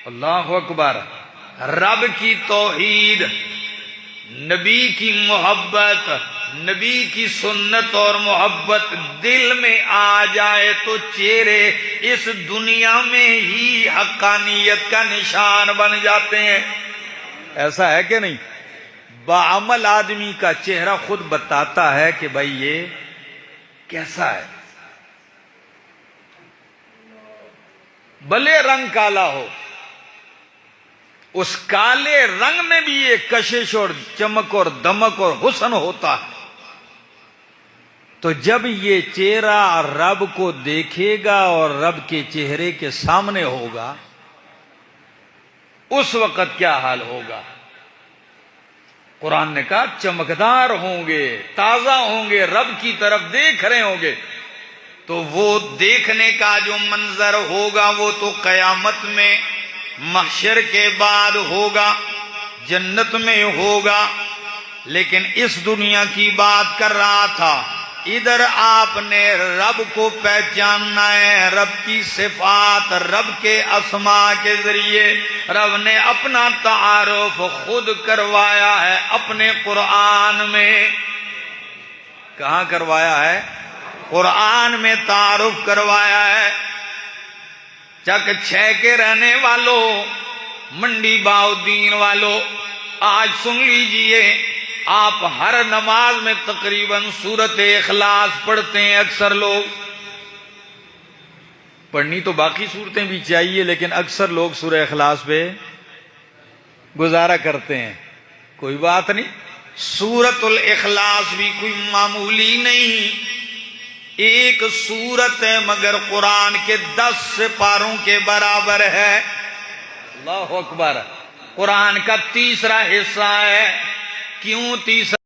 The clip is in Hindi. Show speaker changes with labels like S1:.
S1: अल्लाह अकबर। रब की तौहीद, नबी की मोहब्बत, नबी की सुन्नत और मोहब्बत दिल में आ जाए तो चेहरे इस दुनिया में ही हक्कानियत का निशान बन जाते हैं। ऐसा है कि नहीं? बाअमल आदमी का चेहरा खुद बताता है कि भाई ये कैसा है। भले रंग काला हो, उस काले रंग में भी एक कशिश और चमक और दमक और हुस्न होता है। तो जब ये चेहरा रब को देखेगा और रब के चेहरे के सामने होगा, उस वक्त क्या हाल होगा? कुरान ने कहा चमकदार होंगे, ताजा होंगे, रब की तरफ देख रहे होंगे। तो वो देखने का जो मंजर होगा वो तो कयामत में, महशर के बाद होगा, जन्नत में होगा। लेकिन इस दुनिया की बात कर रहा था। इधर आपने रब को पहचानना है, रब की सिफात, रब के अस्मा के जरिए। रब ने अपना तारुफ खुद करवाया है अपने कुरान में। कहां करवाया है? कुरान में तारुफ करवाया है। चक 6 के रहने वालों, मंडी बाउद्दीन वालों, आज सुन लीजिए। आप हर नमाज में तकरीबन सूरत इखलास पढ़ते हैं। अक्सर लोग, पढ़नी तो बाकी सूरतें भी चाहिए, लेकिन अक्सर लोग सूरह इखलास पे गुजारा करते हैं। कोई बात नहीं, सूरतुल इखलास भी कोई मामूली नहीं, एक सूरत है, मगर कुरान के 10 सिपारों के बराबर है। अल्लाह अकबर। कुरान का तीसरा हिस्सा है। क्यों तीसरा?